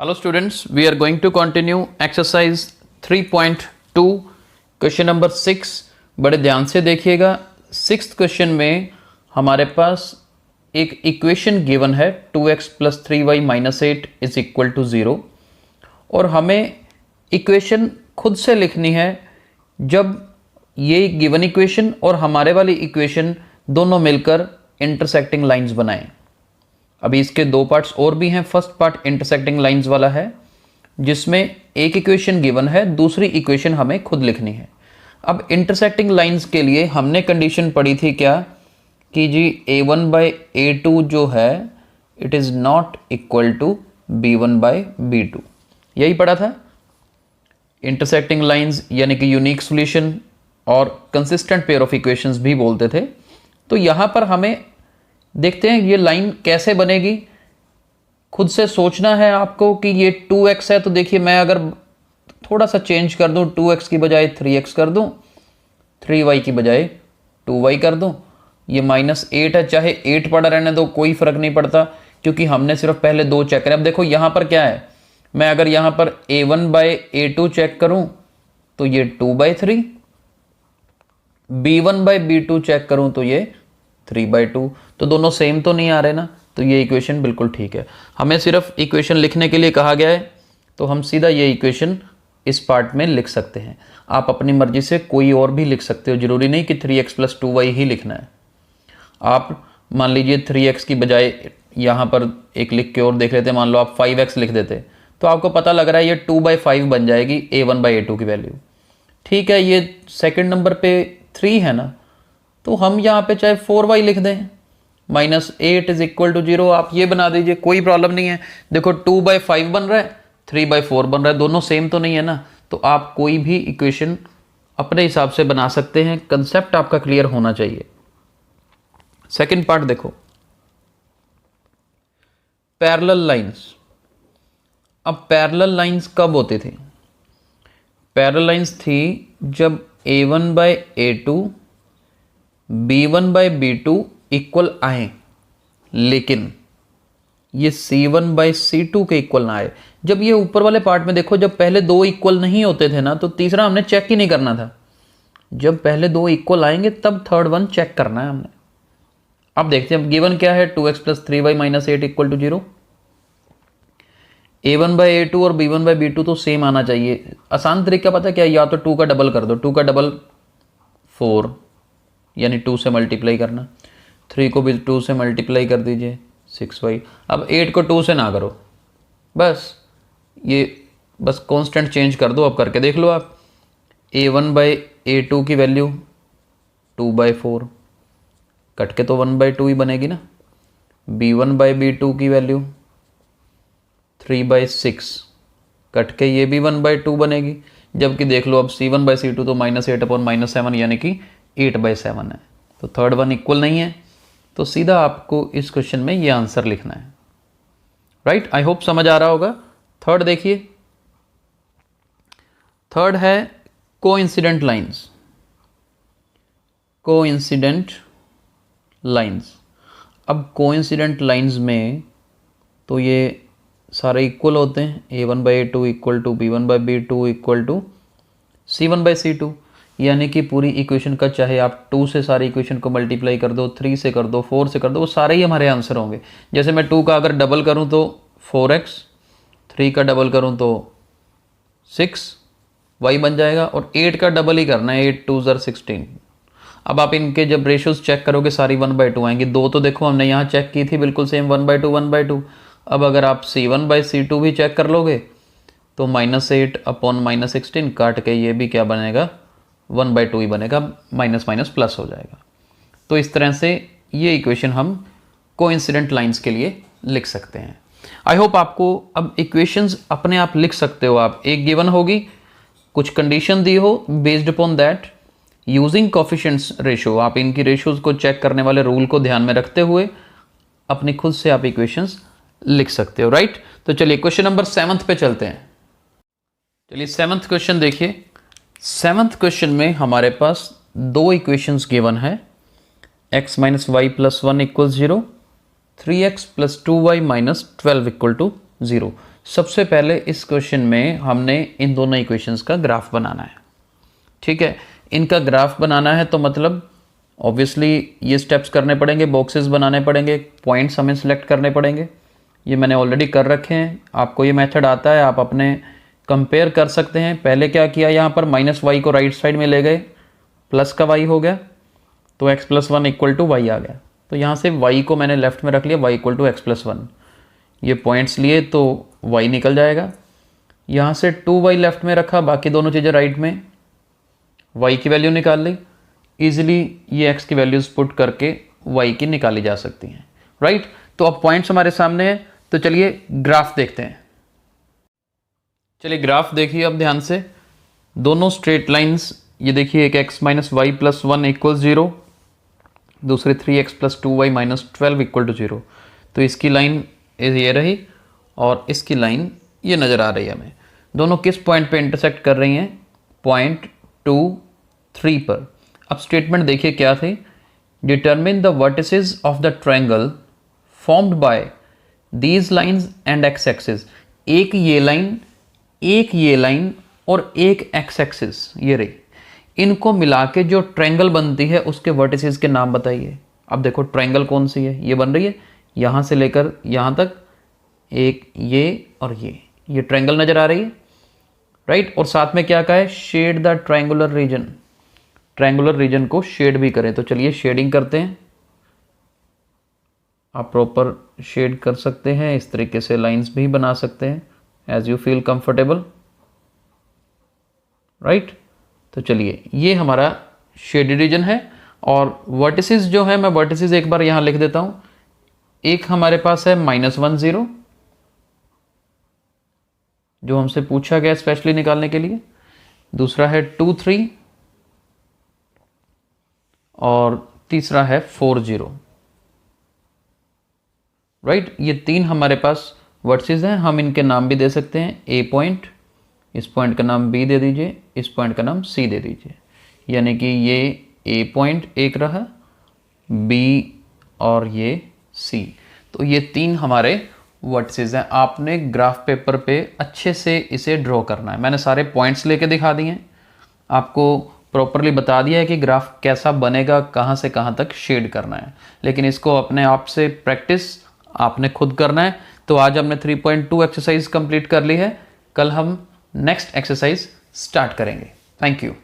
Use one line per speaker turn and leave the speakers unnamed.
Hello students, we are going to continue exercise 3.2 question number 6। बड़े ध्यान से देखिएगा। 6th क्वेश्चन में हमारे पास एक इक्वेशन गिवन है 2x plus 3y minus 8 is equal to 0 और हमें इक्वेशन खुद से लिखनी है जब ये गिवन इक्वेशन और हमारे वाली इक्वेशन दोनों मिलकर इंटरसेक्टिंग लाइंस बनाएं। अभी इसके दो पार्ट्स और भी हैं। फर्स्ट पार्ट इंटरसेक्टिंग लाइंस वाला है जिसमें एक इक्वेशन गिवन है, दूसरी इक्वेशन हमें खुद लिखनी है। अब इंटरसेक्टिंग लाइंस के लिए हमने कंडीशन पढ़ी थी क्या कि जी a1 बाई a2 जो है it is not equal to b1 by b2, यही पढ़ा था। इंटरसेक्टिंग लाइंस यानी कि यूनिक सॉल्यूशन और कंसिस्टेंट पेयर ऑफ इक्वेशंस भी बोलते थे। तो यहाँ पर हमें देखते हैं ये लाइन कैसे बनेगी। खुद से सोचना है आपको कि ये 2x है, तो देखिए मैं अगर थोड़ा सा चेंज कर दूं, 2x की बजाय 3x कर दूं, 3y की बजाय 2y कर दूं, ये -8 है, चाहे 8 पड़ा रहने दो कोई फर्क नहीं पड़ता क्योंकि हमने सिर्फ पहले दो चेक करें। अब देखो यहाँ पर क्या है, मैं अगर यहाँ पर a1 बाई a2 चेक करूं तो ये 2/3, b1 बाई b2 चेक करूं तो ये 3/2, तो दोनों सेम तो नहीं आ रहे ना, तो ये इक्वेशन बिल्कुल ठीक है। हमें सिर्फ इक्वेशन लिखने के लिए कहा गया है तो हम सीधा ये इक्वेशन इस पार्ट में लिख सकते हैं। आप अपनी मर्जी से कोई और भी लिख सकते हो, जरूरी नहीं कि 3x प्लस 2y ही लिखना है। आप मान लीजिए 3x की बजाय यहाँ पर एक लिख के और देख लेते, मान लो आप 5x लिख देते तो आपको पता लग रहा है ये 2/5 बन जाएगी a1 बाई a2 की वैल्यू। ठीक है, ये सेकंड नंबर पे 3 है ना, तो हम यहाँ पे चाहे 4y लिख दें, -8 इज इक्वल टू 0, आप ये बना दीजिए, कोई प्रॉब्लम नहीं है। देखो 2/5 बन रहा है, 3/4 बन रहा है, दोनों सेम तो नहीं है ना, तो आप कोई भी इक्वेशन अपने हिसाब से बना सकते हैं। कंसेप्ट आपका क्लियर होना चाहिए। सेकंड पार्ट देखो, पैरेलल लाइंस। अब पैरेलल लाइंस कब होती थी? पैरेलल लाइंस थी जब a1 by a2 b1 by b2 equal आए, लेकिन ये c1 बाई c2 के इक्वल ना आए। जब ये ऊपर वाले पार्ट में देखो, जब पहले दो इक्वल नहीं होते थे ना, तो तीसरा हमने चेक ही नहीं करना था। जब पहले दो इक्वल आएंगे तब थर्ड वन चेक करना है हमने। अब देखते हैं, अब गिवन क्या है 2x plus 3y minus 8 equal to 0। a1 by a2 और b1 बाई b2 तो सेम आना चाहिए। आसान तरीका पता क्या है, या तो 2 का डबल कर दो, 2 का डबल 4 यानी 2 से मल्टीप्लाई करना, 3 को भी 2 से मल्टीप्लाई कर दीजिए 6y। अब 8 को 2 से ना करो, बस कांस्टेंट चेंज कर दो। अब करके देख लो आप, a1 बाई a2 की वैल्यू 2/4 कट के तो 1/2 ही बनेगी ना, b1 बाई b2 की वैल्यू 3/6 कट के ये भी 1/2 बनेगी। जबकि देख लो अब c1 बाई c2 तो -8/-7 यानी कि 8/7 है, तो थर्ड वन इक्वल नहीं है, तो सीधा आपको इस क्वेश्चन में ये आंसर लिखना है। राइट, आई होप समझ आ रहा होगा। थर्ड देखिए, थर्ड है कोइंसिडेंट लाइंस। कोइंसिडेंट लाइंस, अब कोइंसिडेंट लाइंस में तो ये सारे इक्वल होते हैं, a1 by a2 equal to b1 by b2 equal to c1 by c2, यानी कि पूरी इक्वेशन का चाहे आप 2 से सारी इक्वेशन को मल्टीप्लाई कर दो, 3 से कर दो, 4 से कर दो, वो सारे ही हमारे आंसर होंगे। जैसे मैं 2 का अगर डबल करूं तो 4x, 3 का डबल करूं तो 6y बन जाएगा, और 8 का डबल ही करना है, 8 2 16। अब आप इनके जब रेशियोज चेक करोगे सारी 1/2 आएंगी। दो तो देखो हमने यहाँ चेक की थी बिल्कुल सेम 1/2 1/2। अब अगर आप c1 बाई c2 भी चेक कर लोगे तो -8/-16 काट के ये भी क्या बनेगा, 1/2 ही बनेगा, माइनस माइनस प्लस हो जाएगा। तो इस तरह से ये इक्वेशन हम कोइंसिडेंट लाइंस के लिए लिख सकते हैं। आई होप आपको अब इक्वेशंस अपने आप लिख सकते हो आप। एक गिवन होगी, कुछ कंडीशन दी हो, based upon that using coefficients ratio, आप इनकी रेशियोज को चेक करने वाले रूल को ध्यान में रखते हुए अपनी खुद से आप इक्वेशंस लिख सकते हो। राइट, तो चलिए क्वेश्चन नंबर 7 पे चलते हैं। चलिए 7th क्वेश्चन देखिए। 7th क्वेश्चन में हमारे पास दो इक्वेशंस गिवन है, x minus y plus 1 equal 0, 3x plus 2y minus 12 equal to 0। सबसे पहले इस क्वेश्चन में हमने इन दोनों इक्वेशंस का ग्राफ बनाना है। ठीक है, इनका ग्राफ बनाना है तो मतलब ऑब्वियसली ये स्टेप्स करने पड़ेंगे, बॉक्सेस बनाने पड़ेंगे, पॉइंट्स हमें सिलेक्ट करने पड़ेंगे। ये मैंने ऑलरेडी कर रखे हैं, आपको ये मेथड आता है, आप अपने कंपेयर कर सकते हैं। पहले क्या किया, यहाँ पर माइनस वाई को राइट साइड में ले गए, प्लस का वाई हो गया तो x plus 1 equal to y आ गया। तो यहाँ से y को मैंने लेफ्ट में रख लिया, y equal to x plus 1। ये पॉइंट्स लिए तो y निकल जाएगा। यहाँ से 2y लेफ्ट में रखा, बाकी दोनों चीज़ें राइट में, y की वैल्यू निकाल ली। ईजिली ये x की वैल्यूज़ पुट करके y की निकाली जा सकती हैं, राइट। तो अब पॉइंट्स हमारे सामने हैं, तो चलिए ग्राफ देखते हैं। चलिए ग्राफ देखिए अब ध्यान से। दोनों स्ट्रेट लाइंस, ये देखिए एक x minus y plus 1 equal 0, दूसरे 3x plus 2y minus 12 equal to 0। तो इसकी लाइन ये रही और इसकी लाइन ये नज़र आ रही है हमें। दोनों किस पॉइंट पे इंटरसेक्ट कर रही हैं, पॉइंट 2, 3 पर। अब स्टेटमेंट देखिए क्या थी, determine the vertices of the triangle formed by these lines and x axis. एक ये लाइन और एक एक्स एक्सिस ये रही, इनको मिला के जो ट्रायंगल बनती है उसके वर्टिसेस के नाम बताइए। अब देखो ट्रायंगल कौन सी है, ये बन रही है, यहाँ से लेकर यहाँ तक एक ये और ये ट्रायंगल नज़र आ रही है, राइट। और साथ में क्या कहा है, shade the triangular region, triangular region को शेड भी करें। तो चलिए शेडिंग करते हैं। आप प्रॉपर शेड कर सकते हैं, इस तरीके से लाइंस भी बना सकते हैं as you feel comfortable, right. तो चलिए ये हमारा शेड रीजन है। और वर्टिसेस जो है, मैं वर्टिसेस एक बार यहाँ लिख देता हूँ। एक हमारे पास है -1 0, जो हमसे पूछा गया स्पेशली निकालने के लिए। दूसरा है 2 3 और तीसरा है 4 0, राइट। ये तीन हमारे पास वर्टिसेस हैं। हम इनके नाम भी दे सकते हैं, ए पॉइंट, इस पॉइंट का नाम बी दे दीजिए, इस पॉइंट का नाम सी दे दीजिए। यानी कि ये ए पॉइंट एक रहा, बी और ये सी। तो ये तीन हमारे वर्टिसेस हैं। आपने ग्राफ पेपर पे अच्छे से इसे ड्रॉ करना है। मैंने सारे पॉइंट्स लेके दिखा दिए हैं, आपको प्रॉपरली बता दिया है कि ग्राफ कैसा बनेगा, कहाँ से कहाँ तक शेड करना है। लेकिन इसको अपने आप से प्रैक्टिस आपने खुद करना है। तो आज हमने 3.2 एक्सरसाइज कंप्लीट कर ली है। कल हम नेक्स्ट एक्सरसाइज स्टार्ट करेंगे। Thank you.